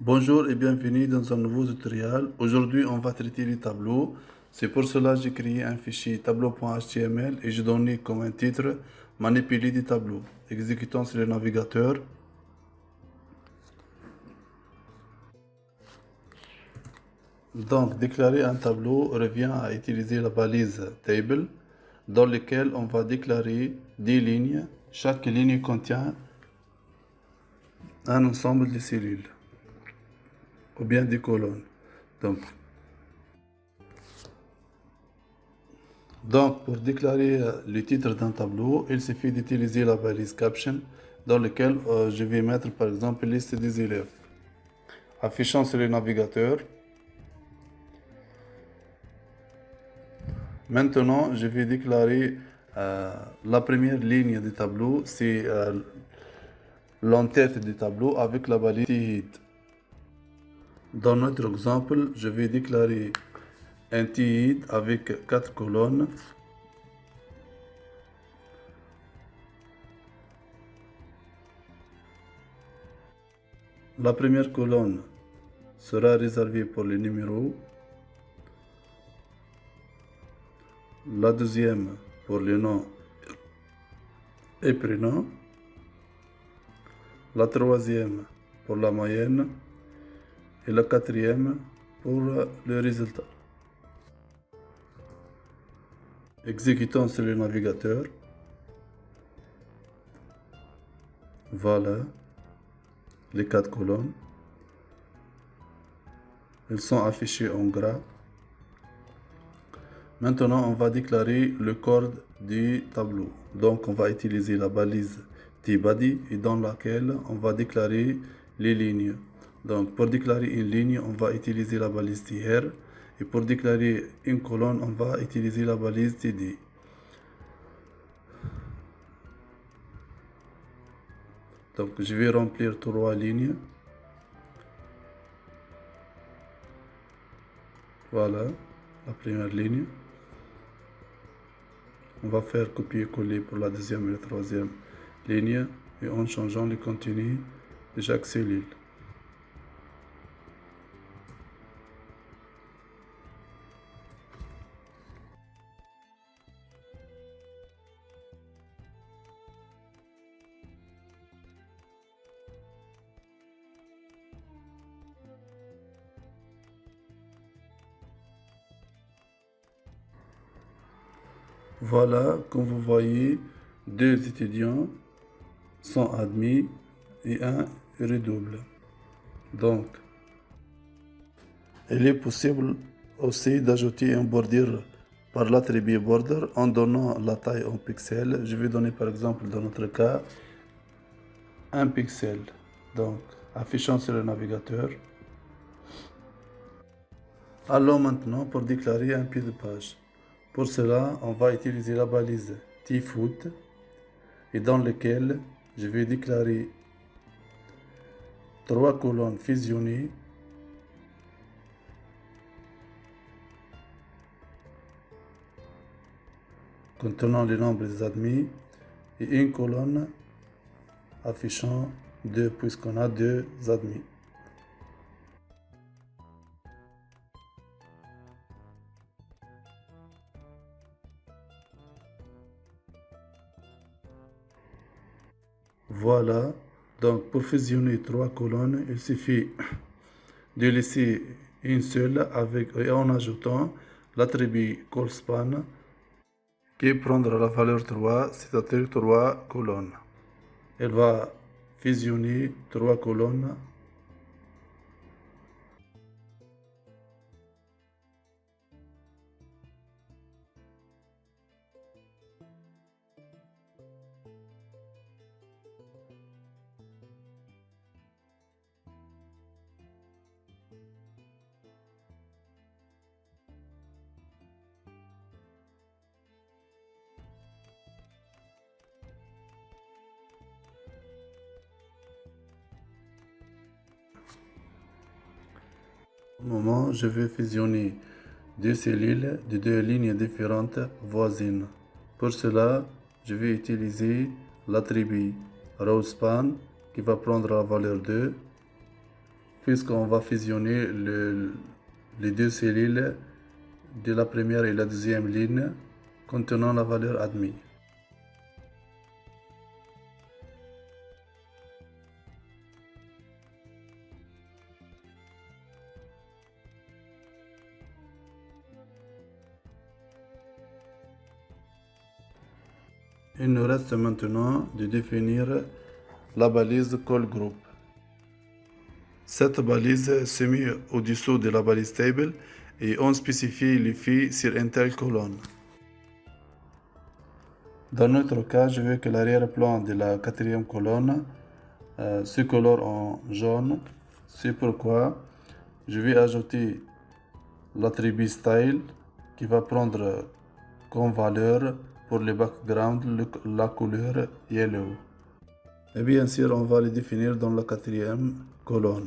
Bonjour et bienvenue dans un nouveau tutoriel. Aujourd'hui, on va traiter les tableaux. C'est pour cela que j'ai créé un fichier tableau.html et j'ai donné comme un titre Manipuler des tableaux. Exécutons sur le navigateur. Donc, déclarer un tableau revient à utiliser la balise table dans laquelle on va déclarer des lignes. Chaque ligne contient un ensemble de cellules ou bien des colonnes. Donc, pour déclarer le titre d'un tableau, il suffit d'utiliser la balise caption dans laquelle je vais mettre par exemple liste des élèves. Affichant sur le navigateur. Maintenant, je vais déclarer la première ligne du tableau, c'est l'entête du tableau avec la balise THEAD. Dans notre exemple, je vais déclarer un THEAD avec 4 colonnes. La première colonne sera réservée pour les numéros. La deuxième pour les noms et prénoms. La troisième pour la moyenne. Et la quatrième pour le résultat. Exécutons sur le navigateur. Voilà les 4 colonnes. Elles sont affichées en gras. Maintenant, on va déclarer le corps du tableau. Donc, on va utiliser la balise tBody et dans laquelle on va déclarer les lignes. Donc, pour déclarer une ligne, on va utiliser la balise tr. Et pour déclarer une colonne, on va utiliser la balise td. Donc, je vais remplir 3 lignes. Voilà la première ligne. On va faire copier-coller pour la deuxième et la troisième ligne et en changeant le contenu de chaque cellule. Voilà, comme vous voyez, 2 étudiants sont admis et un redouble. Donc, il est possible aussi d'ajouter un bordure par l'attribut border en donnant la taille en pixels. Je vais donner par exemple dans notre cas 1 pixel. Donc, affichant sur le navigateur. Allons maintenant pour déclarer un pied de page. Pour cela, on va utiliser la balise tfoot et dans lequel je vais déclarer 3 colonnes fusionnées contenant le nombre des admis et une colonne affichant 2 puisqu'on a 2 admis. Voilà, donc pour fusionner 3 colonnes, il suffit de laisser une seule et en ajoutant l'attribut callSpan qui prendra la valeur 3, c'est-à-dire 3 colonnes. Elle va fusionner 3 colonnes. Au moment, je vais fusionner 2 cellules de 2 lignes différentes voisines. Pour cela, je vais utiliser l'attribut rowSpan qui va prendre la valeur 2 puisqu'on va fusionner les deux cellules de la première et la deuxième ligne contenant la valeur admise. Il nous reste maintenant de définir la balise call group. Cette balise se met au-dessous de la balise table et on spécifie les filles sur une telle colonne. Dans notre cas, je veux que l'arrière-plan de la quatrième colonne se colore en jaune. C'est pourquoi je vais ajouter l'attribut style qui va prendre comme valeur pour le background la couleur yellow. Et bien sûr, on va le définir dans la quatrième colonne.